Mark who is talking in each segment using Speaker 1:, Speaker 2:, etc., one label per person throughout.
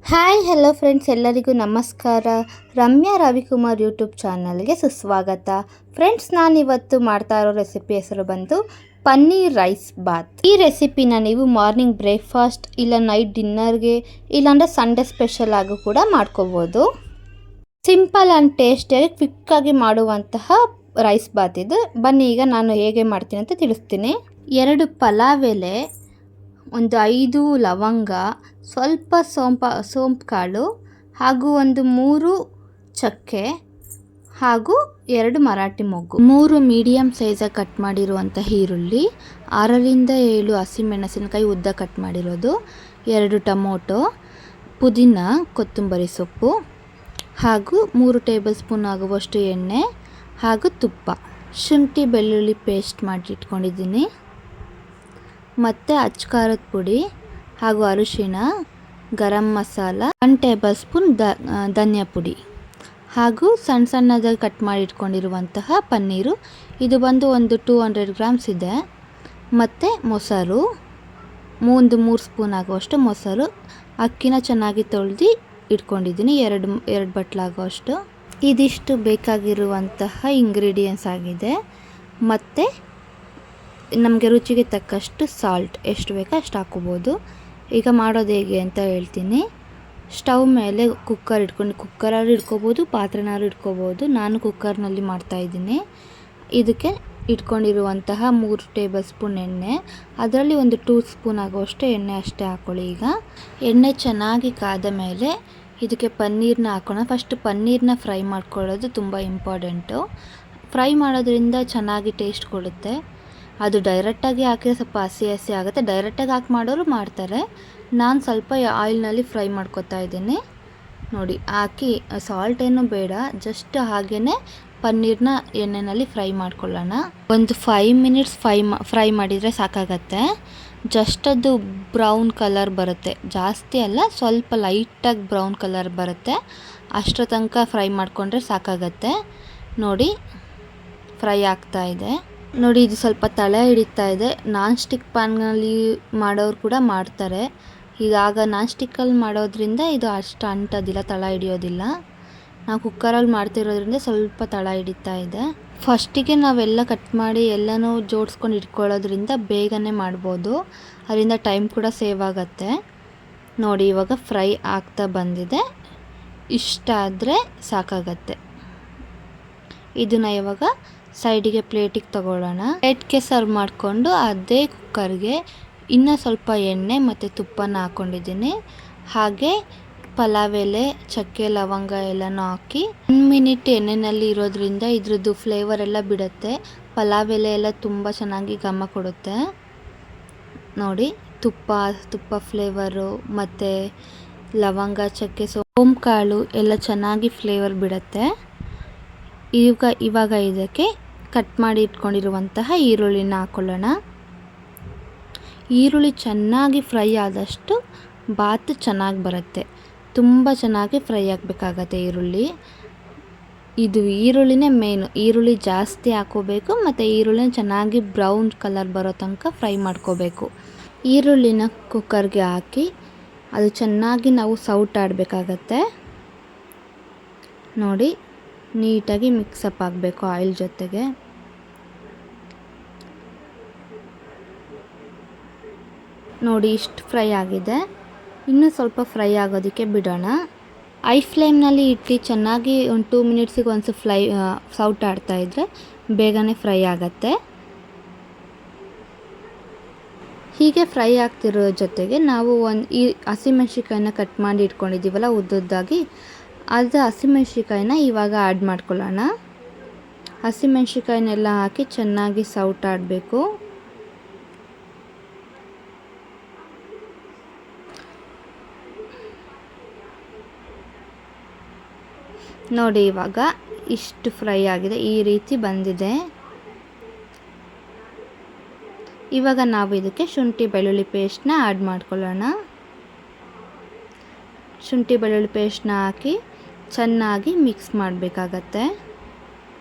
Speaker 1: Hi hello friends, ಎಲ್ಲರಿಗೂ ನಮಸ್ಕಾರ. Ramya Ravikumar YouTube ಚಾನಲ್ಗೆ ಸುಸ್ವಾಗತ. ಫ್ರೆಂಡ್ಸ್, ನಾನಿವತ್ತು ಮಾಡ್ತಾ ಇರೋ ರೆಸಿಪಿ ಹೆಸರು ಬಂದು ಪನ್ನೀರ್ ರೈಸ್ ಬಾತ್. ಈ ರೆಸಿಪಿನ ನೀವು ಮಾರ್ನಿಂಗ್ ಬ್ರೇಕ್ಫಾಸ್ಟ್ ಇಲ್ಲ ನೈಟ್ ಡಿನ್ನರ್ಗೆ ಇಲ್ಲಾಂದರೆ ಸಂಡೇ ಸ್ಪೆಷಲ್ ಆಗು ಕೂಡ ಮಾಡ್ಕೋಬೋದು. ಸಿಂಪಲ್ ಆ್ಯಂಡ್ ಟೇಸ್ಟಿಯಾಗಿ ಕ್ವಿಕ್ಕಾಗಿ ಮಾಡುವಂತಹ ರೈಸ್ ಬಾತ್ ಇದು. ಬನ್ನಿ ಈಗ ನಾನು ಹೇಗೆ ಮಾಡ್ತೀನಿ ಅಂತ ತಿಳಿಸ್ತೀನಿ. 2 ಪಲಾವ್ ಎಲೆ, ಒಂದು 5 ಲವಂಗ, ಸ್ವಲ್ಪ ಸೋಂಪು ಕಾಳು ಹಾಗೂ ಒಂದು 3 ಚಕ್ಕೆ ಹಾಗೂ 2 ಮರಾಠಿ ಮೊಗ್ಗು, 3 ಮೀಡಿಯಮ್ ಸೈಜಾಗಿ ಕಟ್ ಮಾಡಿರುವಂಥ ಈರುಳ್ಳಿ, 6ರಿಂದ 7 ಹಸಿಮೆಣಸಿನಕಾಯಿ ಉದ್ದ ಕಟ್ ಮಾಡಿರೋದು, 2 ಟೊಮೊಟೊ, ಪುದೀನ, ಕೊತ್ತಂಬರಿ ಸೊಪ್ಪು ಹಾಗೂ 3 ಟೇಬಲ್ ಸ್ಪೂನ್ ಆಗುವಷ್ಟು ಎಣ್ಣೆ ಹಾಗೂ ತುಪ್ಪ, ಶುಂಠಿ ಬೆಳ್ಳುಳ್ಳಿ ಪೇಸ್ಟ್ ಮಾಡಿ ಇಟ್ಕೊಂಡಿದ್ದೀನಿ, ಮತ್ತು ಅಚ್ಕಾರದ ಪುಡಿ ಹಾಗೂ ಅರಿಶಿಣ, ಗರಂ ಮಸಾಲ, 1 ಟೇಬಲ್ ಸ್ಪೂನ್ ಧನಿಯಾ ಪುಡಿ ಹಾಗೂ ಸಣ್ಣದಾಗಿ ಕಟ್ ಮಾಡಿ ಇಟ್ಕೊಂಡಿರುವಂತಹ ಪನ್ನೀರು. ಇದು ಬಂದು ಒಂದು 200 ಗ್ರಾಮ್ಸ್ ಇದೆ. ಮತ್ತು ಮೊಸರು, 3 ಸ್ಪೂನ್ ಆಗುವಷ್ಟು ಮೊಸರು. ಅಕ್ಕಿನ ಚೆನ್ನಾಗಿ ತೊಳೆದು ಇಟ್ಕೊಂಡಿದ್ದೀನಿ, 2 ಬಟ್ಲಾಗುವಷ್ಟು. ಇದಿಷ್ಟು ಬೇಕಾಗಿರುವಂತಹ ಇಂಗ್ರೀಡಿಯೆಂಟ್ಸ್ ಆಗಿದೆ. ಮತ್ತು ನಮಗೆ ರುಚಿಗೆ ತಕ್ಕಷ್ಟು ಸಾಲ್ಟ್ ಎಷ್ಟು ಬೇಕೋ ಅಷ್ಟು ಹಾಕೋಬೋದು. ಈಗ ಮಾಡೋದು ಹೇಗೆ ಅಂತ ಹೇಳ್ತೀನಿ. ಸ್ಟವ್ ಮೇಲೆ ಕುಕ್ಕರ್ ಇಟ್ಕೊಂಡು, ಕುಕ್ಕರಲ್ಲಿ ಇಟ್ಕೋಬೋದು, ಪಾತ್ರೆನಾದ್ರು ಇಟ್ಕೋಬೋದು. ನಾನು ಕುಕ್ಕರ್ನಲ್ಲಿ ಮಾಡ್ತಾಯಿದ್ದೀನಿ. ಇದಕ್ಕೆ ಇಟ್ಕೊಂಡಿರುವಂತಹ 3 ಟೇಬಲ್ ಸ್ಪೂನ್ ಎಣ್ಣೆ, ಅದರಲ್ಲಿ ಒಂದು 2 ಸ್ಪೂನ್ ಆಗುವಷ್ಟು ಎಣ್ಣೆ ಅಷ್ಟೇ ಹಾಕ್ಕೊಳ್ಳಿ. ಈಗ ಎಣ್ಣೆ ಚೆನ್ನಾಗಿ ಕಾದ ಮೇಲೆ ಇದಕ್ಕೆ ಪನ್ನೀರನ್ನ ಹಾಕೋಣ. ಫಸ್ಟ್ ಪನ್ನೀರನ್ನ ಫ್ರೈ ಮಾಡ್ಕೊಳ್ಳೋದು ತುಂಬ ಇಂಪಾರ್ಟೆಂಟು. ಫ್ರೈ ಮಾಡೋದ್ರಿಂದ ಚೆನ್ನಾಗಿ ಟೇಸ್ಟ್ ಕೊಡುತ್ತೆ. ಅದು ಡೈರೆಕ್ಟಾಗಿ ಹಾಕಿದ್ರೆ ಸ್ವಲ್ಪ ಹಸಿ ಆಗುತ್ತೆ. ಡೈರೆಕ್ಟಾಗಿ ಹಾಕಿ ಮಾಡೋರು ಮಾಡ್ತಾರೆ. ನಾನು ಸ್ವಲ್ಪ ಆಯಿಲ್ನಲ್ಲಿ ಫ್ರೈ ಮಾಡ್ಕೊತಾ ಇದ್ದೀನಿ. ನೋಡಿ, ಹಾಕಿ ಸಾಲ್ಟ್ ಏನು ಬೇಡ, ಜಸ್ಟ್ ಹಾಗೇ ಪನ್ನೀರನ್ನ ಎಣ್ಣೆಯಲ್ಲಿ ಫ್ರೈ ಮಾಡ್ಕೊಳ್ಳೋಣ. ಒಂದು 5 ಮಿನಿಟ್ಸ್ ಫ್ರೈ ಮಾಡಿದರೆ ಸಾಕಾಗತ್ತೆ. ಜಸ್ಟ್ ಅದು ಬ್ರೌನ್ ಕಲರ್ ಬರುತ್ತೆ, ಜಾಸ್ತಿ ಅಲ್ಲ, ಸ್ವಲ್ಪ ಲೈಟಾಗಿ ಬ್ರೌನ್ ಕಲರ್ ಬರುತ್ತೆ. ಅಷ್ಟರ ತನಕ ಫ್ರೈ ಮಾಡಿಕೊಂಡ್ರೆ ಸಾಕಾಗತ್ತೆ. ನೋಡಿ, ಫ್ರೈ ಆಗ್ತಾ ಇದೆ. ನೋಡಿ, ಇದು ಸ್ವಲ್ಪ ತಳ ಹಿಡಿತಾ ಇದೆ. ನಾನ್ ಸ್ಟಿಕ್ ಪ್ಯಾನ್ನಲ್ಲಿ ಮಾಡೋರು ಕೂಡ ಮಾಡ್ತಾರೆ. ಆಗ ನಾನ್ ಸ್ಟಿಕ್ಕಲ್ಲಿ ಮಾಡೋದ್ರಿಂದ ಇದು ಅಷ್ಟು ಅಂಟೋದಿಲ್ಲ, ತಳ ಹಿಡಿಯೋದಿಲ್ಲ. ನಾವು ಕುಕ್ಕರಲ್ಲಿ ಮಾಡ್ತಿರೋದ್ರಿಂದ ಸ್ವಲ್ಪ ತಳ ಹಿಡಿತಾ ಇದೆ. ಫಸ್ಟಿಗೆ ನಾವೆಲ್ಲ ಕಟ್ ಮಾಡಿ ಎಲ್ಲನೂ ಜೋಡಿಸ್ಕೊಂಡು ಇಟ್ಕೊಳ್ಳೋದ್ರಿಂದ ಬೇಗನೆ ಮಾಡ್ಬೋದು. ಅದರಿಂದ ಟೈಮ್ ಕೂಡ ಸೇವ್ ಆಗುತ್ತೆ. ನೋಡಿ, ಇವಾಗ ಫ್ರೈ ಆಗ್ತಾ ಬಂದಿದೆ. ಇಷ್ಟ ಆದರೆ ಸಾಕಾಗತ್ತೆ. ಇದನ್ನು ಇವಾಗ ಸೈಡಿಗೆ ಪ್ಲೇಟಿಗೆ ತಗೊಳ್ಳೋಣ. ಪ್ಲೇಟ್ಗೆ ಸರ್ವ್ ಮಾಡಿಕೊಂಡು ಅದೇ ಕುಕ್ಕರ್ಗೆ ಇನ್ನೂ ಸ್ವಲ್ಪ ಎಣ್ಣೆ ಮತ್ತು ತುಪ್ಪನ ಹಾಕ್ಕೊಂಡಿದ್ದೀನಿ. ಹಾಗೆ ಪಲಾವ್ ಎಲೆ, ಚಕ್ಕೆ, ಲವಂಗ ಎಲ್ಲನೂ ಹಾಕಿ 1 ಮಿನಿಟ್ ಎಣ್ಣೆಯಲ್ಲಿ ಇರೋದ್ರಿಂದ ಇದ್ರದ್ದು ಫ್ಲೇವರ್ ಎಲ್ಲ ಬಿಡುತ್ತೆ. ಪಲಾವ್ ಎಲೆ ಎಲ್ಲ ತುಂಬ ಚೆನ್ನಾಗಿ ಘಮ ಕೊಡುತ್ತೆ. ನೋಡಿ, ತುಪ್ಪ ಫ್ಲೇವರು ಮತ್ತು ಲವಂಗ, ಚಕ್ಕೆ, ಸೋಂಪು ಕಾಳು ಎಲ್ಲ ಚೆನ್ನಾಗಿ ಫ್ಲೇವರ್ ಬಿಡುತ್ತೆ. ಇವಾಗ ಇದಕ್ಕೆ ಕಟ್ ಮಾಡಿ ಇಟ್ಕೊಂಡಿರುವಂತಹ ಈರುಳ್ಳಿನ ಹಾಕ್ಕೊಳ್ಳೋಣ. ಈರುಳ್ಳಿ ಚೆನ್ನಾಗಿ ಫ್ರೈ ಆದಷ್ಟು ಬಾತ್ ಚೆನ್ನಾಗಿ ಬರುತ್ತೆ. ತುಂಬ ಚೆನ್ನಾಗಿ ಫ್ರೈ ಆಗಬೇಕಾಗತ್ತೆ ಈರುಳ್ಳಿ. ಇದು ಈರುಳ್ಳಿನೇ ಮೇನು. ಈರುಳ್ಳಿ ಜಾಸ್ತಿ ಹಾಕೋಬೇಕು ಮತ್ತು ಈರುಳ್ಳಿನ ಚೆನ್ನಾಗಿ ಬ್ರೌನ್ ಕಲರ್ ಬರೋ ತನಕ ಫ್ರೈ ಮಾಡ್ಕೋಬೇಕು. ಈರುಳ್ಳಿನ ಕುಕ್ಕರ್ಗೆ ಹಾಕಿ ಅದು ಚೆನ್ನಾಗಿ ನಾವು ಸೌಟಾಡಬೇಕಾಗತ್ತೆ. ನೋಡಿ, ನೀಟಾಗಿ ಮಿಕ್ಸಪ್ ಆಗಬೇಕು ಆಯಿಲ್ ಜೊತೆಗೆ. ನೋಡಿ, ಇಷ್ಟು ಫ್ರೈ ಆಗಿದೆ. ಇನ್ನೂ ಸ್ವಲ್ಪ ಫ್ರೈ ಆಗೋದಕ್ಕೆ ಬಿಡೋಣ. ಐ ಫ್ಲೇಮ್ನಲ್ಲಿ ಇಟ್ಟು ಚೆನ್ನಾಗಿ ಒಂದು 2 ಮಿನಿಟ್ಸಿಗೆ ಒಂದು ಸೌಟ್ ಆಡ್ತಾ ಇದ್ದರೆ ಬೇಗನೆ ಫ್ರೈ ಆಗತ್ತೆ. ಹೀಗೆ ಫ್ರೈ ಆಗ್ತಿರೋ ಜೊತೆಗೆ ನಾವು ಈ ಹಸಿಮೆಣ್ಸಿಕಾಯಿನ ಕಟ್ ಮಾಡಿ ಇಟ್ಕೊಂಡಿದ್ದೀವಲ್ಲ ಉದ್ದುದ್ದಾಗಿ, ಅದು ಹಸಿಮೆಣ್ಸಿಕಾಯಿನ ಇವಾಗ ಆ್ಯಡ್ ಮಾಡ್ಕೊಳ್ಳೋಣ. ಹಸಿಮೆಣ್ಸಿಕಾಯಿನೆಲ್ಲ ಹಾಕಿ ಚೆನ್ನಾಗಿ ಸೌಟ್ ಆಡಬೇಕು. ನೋಡಿ, ಇವಾಗ ಇಷ್ಟು ಫ್ರೈ ಆಗಿದೆ, ಈ ರೀತಿ ಬಂದಿದೆ. ಇವಾಗ ನಾವು ಇದಕ್ಕೆ ಶುಂಠಿ ಬೆಳ್ಳುಳ್ಳಿ ಪೇಸ್ಟ್ನ ಆ್ಯಡ್ ಮಾಡ್ಕೊಳ್ಳೋಣ. ಶುಂಠಿ ಬೆಳ್ಳುಳ್ಳಿ ಪೇಸ್ಟ್ನ ಹಾಕಿ ಚೆನ್ನಾಗಿ ಮಿಕ್ಸ್ ಮಾಡಬೇಕಾಗತ್ತೆ.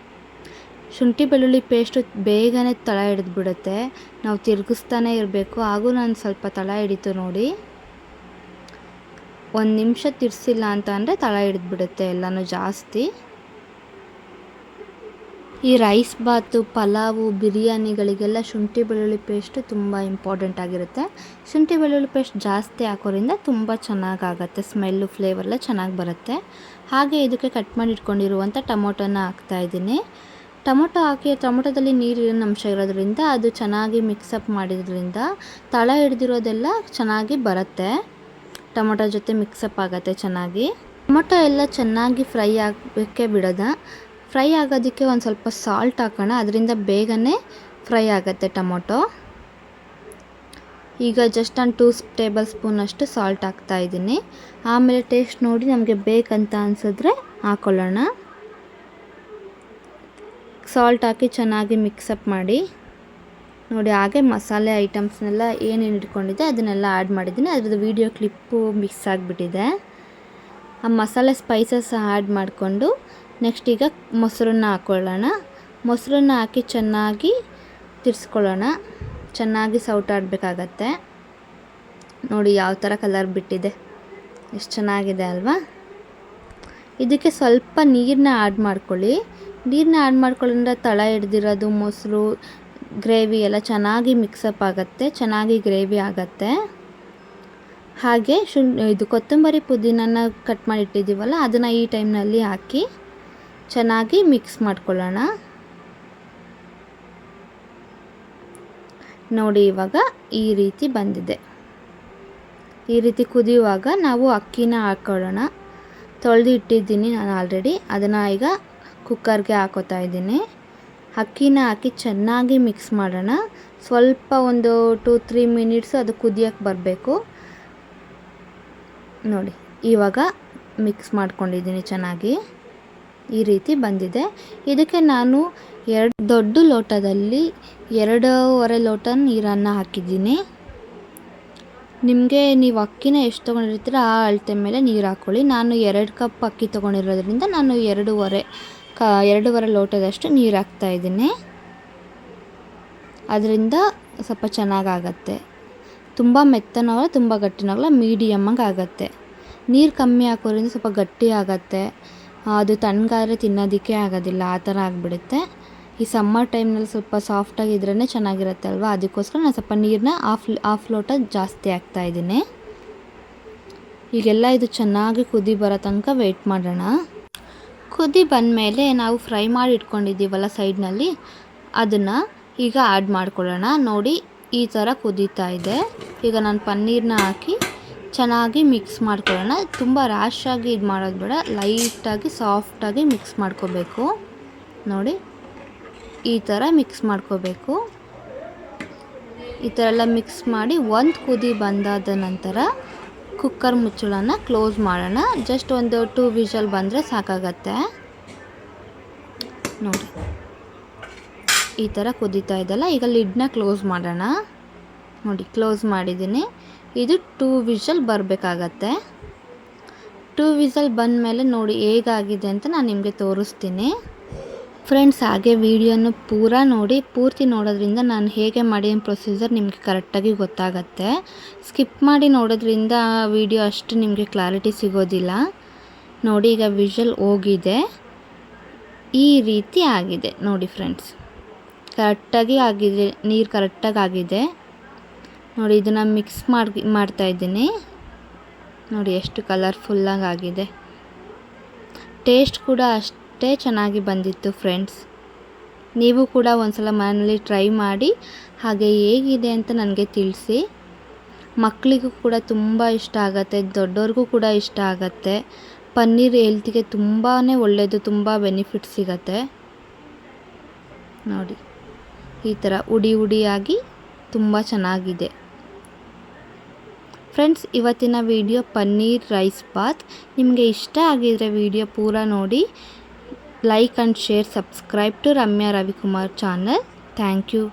Speaker 1: ಶುಂಠಿ ಬೆಳ್ಳುಳ್ಳಿ ಪೇಸ್ಟು ಬೇಗನೆ ತಳ ಹಿಡಿದ್ಬಿಡುತ್ತೆ. ನಾವು ತಿರುಗಿಸ್ತಾನೆ ಇರಬೇಕು. ಹಾಗೂ ನಾನು ಸ್ವಲ್ಪ ತಳ ಹಿಡಿತು ನೋಡಿ. 1 ನಿಮಿಷ ತಿರ್ಸಿಲ್ಲ ಅಂತ ಅಂದರೆ ತಳ ಹಿಡಿದ್ಬಿಡುತ್ತೆ ಎಲ್ಲನೂ ಜಾಸ್ತಿ. ಈ ರೈಸ್ ಬಾತು, ಪಲಾವು, ಬಿರಿಯಾನಿಗಳಿಗೆಲ್ಲ ಶುಂಠಿ ಬೆಳ್ಳುಳ್ಳಿ ಪೇಸ್ಟು ತುಂಬ ಇಂಪಾರ್ಟೆಂಟ್ ಆಗಿರುತ್ತೆ. ಶುಂಠಿ ಬೆಳ್ಳುಳ್ಳಿ ಪೇಸ್ಟ್ ಜಾಸ್ತಿ ಹಾಕೋದ್ರಿಂದ ತುಂಬ ಚೆನ್ನಾಗಾಗತ್ತೆ, ಸ್ಮೆಲ್ಲು ಫ್ಲೇವರೆಲ್ಲ ಚೆನ್ನಾಗಿ ಬರುತ್ತೆ. ಹಾಗೆ ಇದಕ್ಕೆ ಕಟ್ ಮಾಡಿ ಇಟ್ಕೊಂಡಿರುವಂಥ ಟೊಮೊಟೊನ ಹಾಕ್ತಾಯಿದ್ದೀನಿ. ಟೊಮೊಟೊ ಹಾಕಿ ಟೊಮೊಟೊದಲ್ಲಿ ನೀರಿನ ಅಂಶ ಇರೋದ್ರಿಂದ ಅದು ಚೆನ್ನಾಗಿ ಮಿಕ್ಸಪ್ ಮಾಡಿದ್ರಿಂದ ತಳ ಹಿಡ್ದಿರೋದೆಲ್ಲ ಚೆನ್ನಾಗಿ ಬರುತ್ತೆ. ಟೊಮೊಟೊ ಜೊತೆ ಮಿಕ್ಸಪ್ ಆಗುತ್ತೆ ಚೆನ್ನಾಗಿ. ಟೊಮೊಟೊ ಎಲ್ಲ ಚೆನ್ನಾಗಿ ಫ್ರೈ ಆಗಬೇಕೆ ಬಿಡೋದ. ಫ್ರೈ ಆಗೋದಕ್ಕೆ ಒಂದು ಸ್ವಲ್ಪ ಸಾಲ್ಟ್ ಹಾಕೋಣ, ಅದರಿಂದ ಬೇಗನೆ ಫ್ರೈ ಆಗುತ್ತೆ ಟೊಮೊಟೊ. ಈಗ ಜಸ್ಟ್ ಒಂದು 2 ಟೇಬಲ್ ಸ್ಪೂನಷ್ಟು ಸಾಲ್ಟ್ ಹಾಕ್ತಾಯಿದ್ದೀನಿ. ಆಮೇಲೆ ಟೇಸ್ಟ್ ನೋಡಿ ನಮಗೆ ಬೇಕಂತ ಅನಿಸಿದ್ರೆ ಹಾಕ್ಕೊಳ್ಳೋಣ. ಸಾಲ್ಟ್ ಹಾಕಿ ಚೆನ್ನಾಗಿ ಮಿಕ್ಸಪ್ ಮಾಡಿ ನೋಡಿ. ಹಾಗೆ ಮಸಾಲೆ ಐಟಮ್ಸ್ನೆಲ್ಲ ಏನೇನು ಇಟ್ಕೊಂಡಿದ್ದೆ ಅದನ್ನೆಲ್ಲ ಆ್ಯಡ್ ಮಾಡಿದ್ದೀನಿ. ಅದ್ರದ್ದು ವೀಡಿಯೋ ಕ್ಲಿಪ್ಪು ಮಿಕ್ಸ್ ಆಗಿಬಿಟ್ಟಿದೆ. ಆ ಮಸಾಲೆ ಸ್ಪೈಸಸ್ ಆ್ಯಡ್ ಮಾಡಿಕೊಂಡು ನೆಕ್ಸ್ಟ್ ಈಗ ಮೊಸರನ್ನ ಹಾಕ್ಕೊಳ್ಳೋಣ. ಮೊಸರನ್ನ ಹಾಕಿ ಚೆನ್ನಾಗಿ ತಿರ್ಸ್ಕೊಳ್ಳೋಣ. ಚೆನ್ನಾಗಿ ಸೌಟಾಡಬೇಕಾಗತ್ತೆ. ನೋಡಿ ಯಾವ ಥರ ಕಲರ್ ಬಿಟ್ಟಿದೆ, ಎಷ್ಟು ಚೆನ್ನಾಗಿದೆ ಅಲ್ವಾ. ಇದಕ್ಕೆ ಸ್ವಲ್ಪ ನೀರನ್ನ ಆ್ಯಡ್ ಮಾಡ್ಕೊಳ್ಳಿ. ನೀರನ್ನ ಆ್ಯಡ್ ಮಾಡ್ಕೊಳ್ಳೋದ್ರಿಂದ ತಳ ಹಿಡ್ದಿರೋದು ಮೊಸರು ಗ್ರೇವಿ ಎಲ್ಲ ಚೆನ್ನಾಗಿ ಮಿಕ್ಸಪ್ ಆಗುತ್ತೆ, ಚೆನ್ನಾಗಿ ಗ್ರೇವಿ ಆಗುತ್ತೆ. ಹಾಗೆ ಇದು ಕೊತ್ತಂಬರಿ ಪುದೀನನ ಕಟ್ ಮಾಡಿ ಇಟ್ಟಿದ್ದೀವಲ್ಲ ಅದನ್ನು ಈ ಟೈಮ್ನಲ್ಲಿ ಹಾಕಿ ಚೆನ್ನಾಗಿ ಮಿಕ್ಸ್ ಮಾಡ್ಕೊಳ್ಳೋಣ. ನೋಡಿ ಇವಾಗ ಈ ರೀತಿ ಬಂದಿದೆ. ಈ ರೀತಿ ಕುದಿಯುವಾಗ ನಾವು ಅಕ್ಕಿನ ಹಾಕ್ಕೊಳ್ಳೋಣ. ತೊಳೆದು ಇಟ್ಟಿದ್ದೀನಿ ನಾನು ಆಲ್ರೆಡಿ, ಅದನ್ನು ಈಗ ಕುಕ್ಕರ್ಗೆ ಹಾಕೋತಾ ಇದ್ದೀನಿ. ಅಕ್ಕಿನ ಹಾಕಿ ಚೆನ್ನಾಗಿ ಮಿಕ್ಸ್ ಮಾಡೋಣ. ಸ್ವಲ್ಪ ಒಂದು 2-3 ಮಿನಿಟ್ಸ್ ಅದು ಕುದಿಯೋಕ್ಕೆ ಬರಬೇಕು. ನೋಡಿ ಇವಾಗ ಮಿಕ್ಸ್ ಮಾಡ್ಕೊಂಡಿದ್ದೀನಿ ಚೆನ್ನಾಗಿ. ಈ ರೀತಿ ಬಂದಿದೆ. ಇದಕ್ಕೆ ನಾನು 2 ದೊಡ್ಡ ಲೋಟದಲ್ಲಿ 2.5 ಲೋಟ ನೀರನ್ನು ಹಾಕಿದ್ದೀನಿ. ನಿಮಗೆ ನೀವು ಅಕ್ಕಿನ ಎಷ್ಟು ತೊಗೊಂಡಿರ್ತೀರ ಆ ಅಳತೆ ಮೇಲೆ ನೀರು ಹಾಕ್ಕೊಳ್ಳಿ. ನಾನು 2 ಕಪ್ ಅಕ್ಕಿ ತೊಗೊಂಡಿರೋದ್ರಿಂದ ನಾನು 2.5 ಲೋಟದಷ್ಟು ನೀರು ಹಾಕ್ತಾಯಿದ್ದೀನಿ. ಅದರಿಂದ ಸ್ವಲ್ಪ ಚೆನ್ನಾಗಾಗತ್ತೆ. ತುಂಬ ಮೆತ್ತನಾಗಲ್ಲ, ತುಂಬ ಗಟ್ಟಿನಾಗಲ್ಲ, ಮೀಡಿಯಮ್ಮಾಗಿ ಆಗುತ್ತೆ. ನೀರು ಕಮ್ಮಿ ಹಾಕೋದ್ರಿಂದ ಸ್ವಲ್ಪ ಗಟ್ಟಿ ಆಗುತ್ತೆ. ಅದು ತಣ್ಣಗಾದರೆ ತಿನ್ನೋದಕ್ಕೆ ಆಗೋದಿಲ್ಲ, ಆ ಥರ ಆಗಿಬಿಡುತ್ತೆ. ಈ ಸಮ್ಮರ್ ಟೈಮ್ನಲ್ಲಿ ಸ್ವಲ್ಪ ಸಾಫ್ಟಾಗಿದ್ರೇ ಚೆನ್ನಾಗಿರುತ್ತೆ ಅಲ್ವಾ. ಅದಕ್ಕೋಸ್ಕರ ನಾನು ಸ್ವಲ್ಪ ನೀರನ್ನ ಹಾಫ್ ಲೋಟ ಜಾಸ್ತಿ ಹಾಕ್ತಾಯಿದ್ದೀನಿ. ಈಗೆಲ್ಲ ಇದು ಚೆನ್ನಾಗಿ ಕುದಿ ಬರೋ ತನಕ ವೆಯ್ಟ್ ಮಾಡೋಣ. ಕುದಿ ಬಂದಮೇಲೆ ನಾವು ಫ್ರೈ ಮಾಡಿ ಇಟ್ಕೊಂಡಿದ್ದೀವಲ್ಲ ಸೈಡ್ನಲ್ಲಿ, ಅದನ್ನು ಈಗ ಆ್ಯಡ್ ಮಾಡ್ಕೊಳ್ಳೋಣ. ನೋಡಿ ಈ ಥರ ಕುದೀತಾ ಇದೆ. ಈಗ ನಾನು ಪನ್ನೀರನ್ನ ಹಾಕಿ ಚೆನ್ನಾಗಿ ಮಿಕ್ಸ್ ಮಾಡ್ಕೊಳ್ಳೋಣ. ತುಂಬ ರ್ಯಾಶಾಗಿ ಇದು ಮಾಡೋದು ಬೇಡ, ಲೈಟಾಗಿ ಸಾಫ್ಟಾಗಿ ಮಿಕ್ಸ್ ಮಾಡ್ಕೋಬೇಕು. ನೋಡಿ ಈ ಥರ ಮಿಕ್ಸ್ ಮಾಡ್ಕೋಬೇಕು. ಈ ಥರ ಎಲ್ಲ ಮಿಕ್ಸ್ ಮಾಡಿ ಒಂದು ಕುದಿ ಬಂದಾದ ನಂತರ ಕುಕ್ಕರ್ ಮುಚ್ಚಳನ ಕ್ಲೋಸ್ ಮಾಡೋಣ. ಜಸ್ಟ್ ಒಂದು 2 ವಿಷಲ್ ಬಂದರೆ ಸಾಕಾಗತ್ತೆ. ನೋಡಿ ಈ ಥರ ಕುದೀತಾ ಇದೆಲ್ಲ. ಈಗ ಲಿಡ್ನ ಕ್ಲೋಸ್ ಮಾಡೋಣ. ನೋಡಿ ಕ್ಲೋಸ್ ಮಾಡಿದ್ದೀನಿ. ಇದು 2 ವಿಷಲ್ ಬರಬೇಕಾಗತ್ತೆ. 2 ವಿಷಲ್ ಬಂದಮೇಲೆ ನೋಡಿ ಹೇಗಾಗಿದೆ ಅಂತ ನಾನು ನಿಮಗೆ ತೋರಿಸ್ತೀನಿ. ಫ್ರೆಂಡ್ಸ್, ಹಾಗೆ ವಿಡಿಯೋನ ಪೂರ್ತಿ ನೋಡೋದ್ರಿಂದ ನಾನು ಹೇಗೆ ಮಾಡಿದ ಪ್ರೊಸೀಜರ್ ನಿಮಗೆ ಕರೆಕ್ಟಾಗಿ ಗೊತ್ತಾಗತ್ತೆ. ಸ್ಕಿಪ್ ಮಾಡಿ ನೋಡೋದ್ರಿಂದ ವಿಡಿಯೋ ಅಷ್ಟು ನಿಮಗೆ ಕ್ಲಾರಿಟಿ ಸಿಗೋದಿಲ್ಲ. ನೋಡಿ ಈಗ ವಿಷಲ್ ಹೋಗಿದೆ, ಈ ರೀತಿ ಆಗಿದೆ. ನೋಡಿ ಫ್ರೆಂಡ್ಸ್, ಕರೆಕ್ಟಾಗಿ ಆಗಿದೆ, ನೀರು ಕರೆಕ್ಟಾಗಿ ಆಗಿದೆ. ನೋಡಿ ಇದನ್ನು ಮಿಕ್ಸ್ ಮಾಡ್ತಾಯಿದ್ದೀನಿ. ನೋಡಿ ಎಷ್ಟು ಕಲರ್ಫುಲ್ಲಾಗಿ ಆಗಿದೆ. ಟೇಸ್ಟ್ ಕೂಡ ಅಷ್ಟೇ ಚೆನ್ನಾಗಿ ಬಂದಿತ್ತು ಫ್ರೆಂಡ್ಸ್. ನೀವು ಕೂಡ ಒಂದ್ಸಲ ಮನೆಯಲ್ಲಿ ಟ್ರೈ ಮಾಡಿ ಹಾಗೆ ಹೇಗಿದೆ ಅಂತ ನನಗೆ ತಿಳಿಸಿ. ಮಕ್ಕಳಿಗೂ ಕೂಡ ತುಂಬ ಇಷ್ಟ ಆಗುತ್ತೆ, ದೊಡ್ಡವ್ರಿಗೂ ಕೂಡ ಇಷ್ಟ ಆಗುತ್ತೆ. ಪನ್ನೀರ್ ಹೆಲ್ತಿಗೆ ತುಂಬಾ ಒಳ್ಳೆಯದು, ತುಂಬ ಬೆನಿಫಿಟ್ ಸಿಗತ್ತೆ. ನೋಡಿ ಈ ಥರ ಉಡಿಯಾಗಿ ತುಂಬ ಚೆನ್ನಾಗಿದೆ. ಫ್ರೆಂಡ್ಸ್, ಇವತ್ತಿನ ವಿಡಿಯೋ ಪನ್ನೀರ್ ರೈಸ್ ಬಾತ್ ನಿಮಗೆ ಇಷ್ಟ ಆಗಿದರೆ ವಿಡಿಯೋ ಪೂರ ನೋಡಿ. Like and share, subscribe to Ramya Ravikumar channel. Thank you.